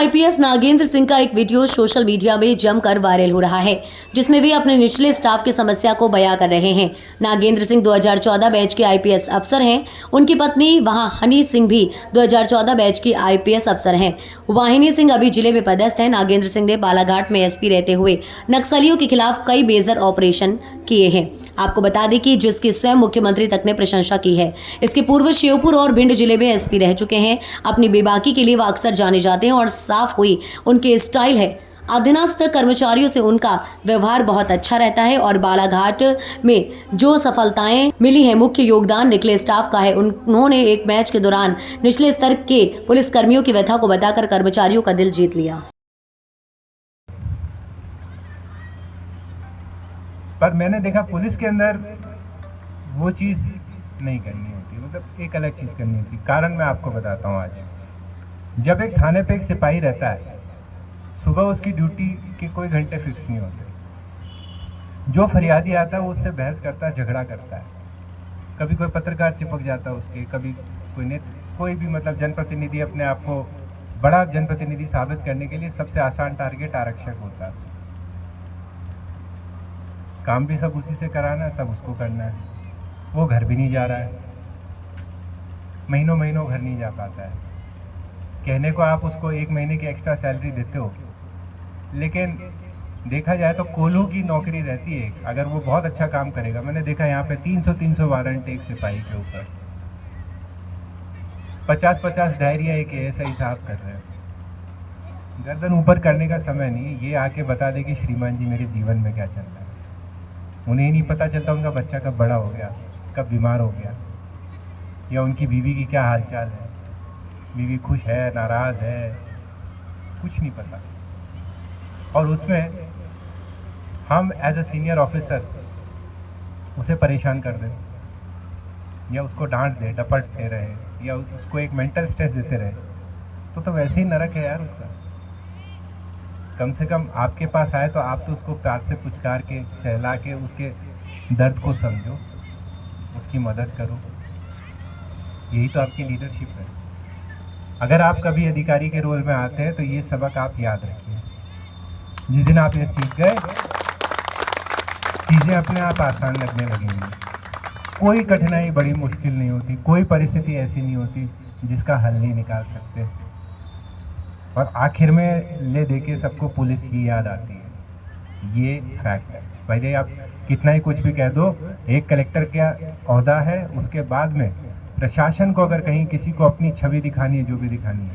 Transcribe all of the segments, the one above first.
IPS Nagendra Singh का एक video social media में जमकर वायरल हो रहा है, जिसमें वे अपने निचले स्टाफ की समस्या को बयां कर रहे हैं। नागेंद्र सिंह 2014 बैच के आईपीएस अफसर हैं। उनकी पत्नी वहां हनी सिंह भी 2014 बैच की आईपीएस अफसर हैं। वाहिनी सिंह अभी जिले में पदस्थ हैं। नागेंद्र सिंह ने बालाघाट में एसपी रहते हुए नक्सलियों के खिलाफ कई मेजर ऑपरेशन किए हैं। आपको बता दें कि जिसकी स्वयं मुख्यमंत्री तक ने प्रशंसा की है। इसके पूर्व श्योपुर और भिंड जिले में एसपी रह चुके हैं। अपनी बेबाकी के लिए वो अक्सर जाने जाते हैं और साफ हुई उनके स्टाइल है। अधीनस्थ कर्मचारियों से उनका व्यवहार बहुत अच्छा रहता है और बालाघाट में जो सफलताएं मिली हैं, मुख्य योगदान निचले स्टाफ का है। उन्होंने एक मैच के दौरान निचले स्तर के पुलिस कर्मियों की व्यथा को बताकर कर्मचारियों का दिल जीत लिया। पर मैंने देखा पुलिस के अंदर वो चीज़ नहीं करनी होती, मतलब एक अलग चीज़ करनी होती। कारण मैं आपको बताता हूँ। आज जब एक थाने पे एक सिपाही रहता है, सुबह उसकी ड्यूटी के कोई घंटे फिक्स नहीं होते। जो फरियादी आता है वो उससे बहस करता है, झगड़ा करता है। कभी कोई पत्रकार चिपक जाता है उसके, कभी कोई भी मतलब जनप्रतिनिधि अपने आप को बड़ा जनप्रतिनिधि साबित करने के लिए सबसे आसान टारगेट आरक्षक होता है। काम भी सब उसी से कराना है, सब उसको करना है। वो घर भी नहीं जा रहा है, महीनों महीनों घर नहीं जा पाता है। कहने को आप उसको 1 महीने की एक्स्ट्रा सैलरी देते हो, लेकिन देखा जाए तो कोल्हू की नौकरी रहती है। अगर वो बहुत अच्छा काम करेगा, मैंने देखा यहाँ पे 300 वारंट एक सिपाही के ऊपर, 50 डायरिया एक एएसआई साहब कर रहे हैं। गर्दन ऊपर करने का समय नहीं है। ये आके बता दे कि श्रीमान जी मेरे जीवन में क्या चल रहा है। उन्हें नहीं पता चलता उनका बच्चा कब बड़ा हो गया, कब बीमार हो गया, या उनकी बीवी की क्या हालचाल है, बीवी खुश है, नाराज़ है, कुछ नहीं पता। और उसमें हम एज अ सीनियर ऑफिसर उसे परेशान कर दें, या उसको डांट दे, डपटते रहे, या उसको एक मेंटल स्ट्रेस देते रहे, तो वैसे ही नरक है यार उसका। कम से कम आपके पास आए तो आप तो उसको प्यार से पुचकार के, सहला के उसके दर्द को समझो, उसकी मदद करो। यही तो आपकी लीडरशिप है। अगर आप कभी अधिकारी के रोल में आते हैं तो ये सबक आप याद रखिए। जिस दिन आप ये सीख गए, चीज़ें अपने आप आसान लगने लगेंगी। कोई कठिनाई बड़ी मुश्किल नहीं होती, कोई परिस्थिति ऐसी नहीं होती जिसका हल नहीं निकाल सकते। और आखिर में ले देके सबको पुलिस ही याद आती है। ये फैक्ट है। पहले आप कितना ही कुछ भी कह दो, एक कलेक्टर का ओहदा है, उसके बाद में प्रशासन को अगर कहीं किसी को अपनी छवि दिखानी है, जो भी दिखानी है,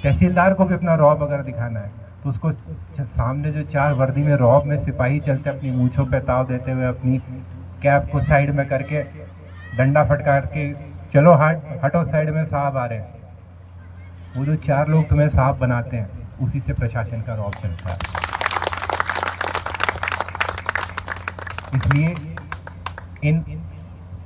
तहसीलदार को भी अपना रौब अगर दिखाना है, तो उसको सामने जो 4 वर्दी में रौब में सिपाही चलते अपनी मूँछों पे ताव देते हुए, अपनी कैप को साइड में करके डंडा फटकार के, चलो हटो साइड में, साहब आ रहे हैं। वो जो 4 लोग तुम्हें साहब बनाते हैं, उसी से प्रशासन का रौब चलता है। इसलिए इन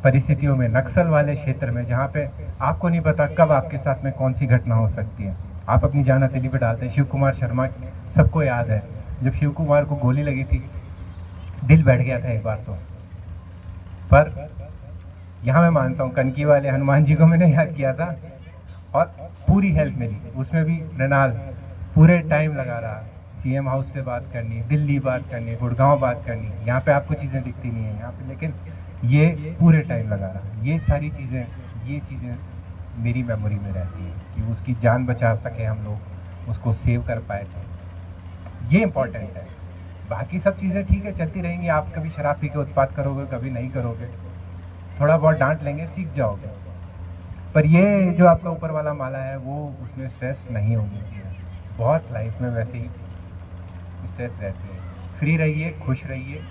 परिस्थितियों में, नक्सल वाले क्षेत्र में, जहाँ पे आपको नहीं पता कब आपके साथ में कौन सी घटना हो सकती है, आप अपनी जान हथेली पे डालते हैं। शिव कुमार शर्मा सबको याद है, जब शिव कुमार को गोली लगी थी, दिल बैठ गया था एक बार तो। पर यहाँ मैं मानता हूँ कनकी वाले हनुमान जी को मैंने याद किया था, और पूरी हेल्प मिली। उसमें भी मृणाल पूरे टाइम लगा रहा, सीएम हाउस से बात करनी, दिल्ली बात करनी, गुड़गांव बात करनी। यहाँ पे आपको चीज़ें दिखती नहीं है यहाँ पे, लेकिन ये पूरे टाइम लगा रहा। ये सारी चीज़ें, ये चीज़ें मेरी मेमोरी में रहती है कि उसकी जान बचा सके हम लोग, उसको सेव कर पाए थे। ये इम्पोर्टेंट है। बाकी सब चीज़ें ठीक है, चलती रहेंगी। आप कभी शराब पी के उत्पात करोगे, कभी नहीं करोगे, थोड़ा बहुत डांट लेंगे, सीख जाओगे। पर ये जो आपका ऊपर वाला माला है, वो उसमें स्ट्रेस नहीं होनी चाहिए। बहुत लाइफ में वैसे ही स्ट्रेस रहती है। फ्री रहिए, खुश रहिए।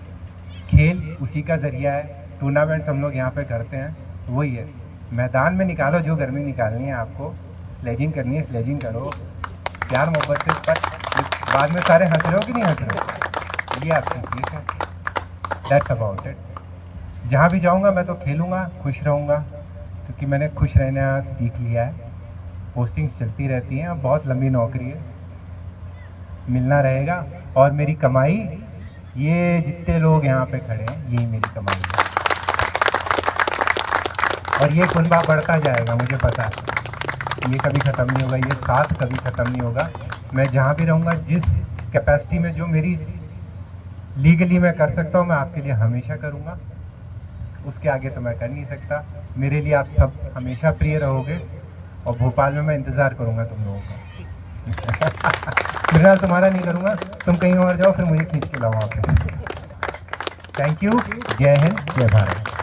खेल उसी का ज़रिया है। टूर्नामेंट्स हम लोग यहाँ पे करते हैं, वही है। मैदान में निकालो जो गर्मी निकालनी है आपको, स्लेजिंग करनी है, स्लेजिंग करो प्यार मोहब्बत से। पर बाद में सारे हंस रहे हो कि नहीं हंस रहे हो, ये आपकी चीज़ है। That's about it. जहाँ भी जाऊँगा मैं तो खेलूँगा, खुश रहूँगा, क्योंकि मैंने खुश रहना सीख लिया है। पोस्टिंग्स चलती रहती हैं, अब बहुत लंबी नौकरी है, मिलना रहेगा। और मेरी कमाई, ये जितने लोग यहाँ पे खड़े हैं, यही मेरी कमाई है। और ये कुनबा बढ़ता जाएगा, मुझे पता है। ये कभी ख़त्म नहीं होगा, ये साथ कभी ख़त्म नहीं होगा। मैं जहाँ भी रहूँगा, जिस कैपेसिटी में जो मेरी लीगली मैं कर सकता हूँ, मैं आपके लिए हमेशा करूँगा। उसके आगे तो मैं कर नहीं सकता। मेरे लिए आप सब हमेशा प्रिय रहोगे और भोपाल में मैं इंतज़ार करूँगा तुम लोगों का। फिलहाल तुम्हारा नहीं करूँगा, तुम कहीं और जाओ, फिर मुझे खींच के लाओ वहाँ पे। Thank you. जय हिंद, जय भारत।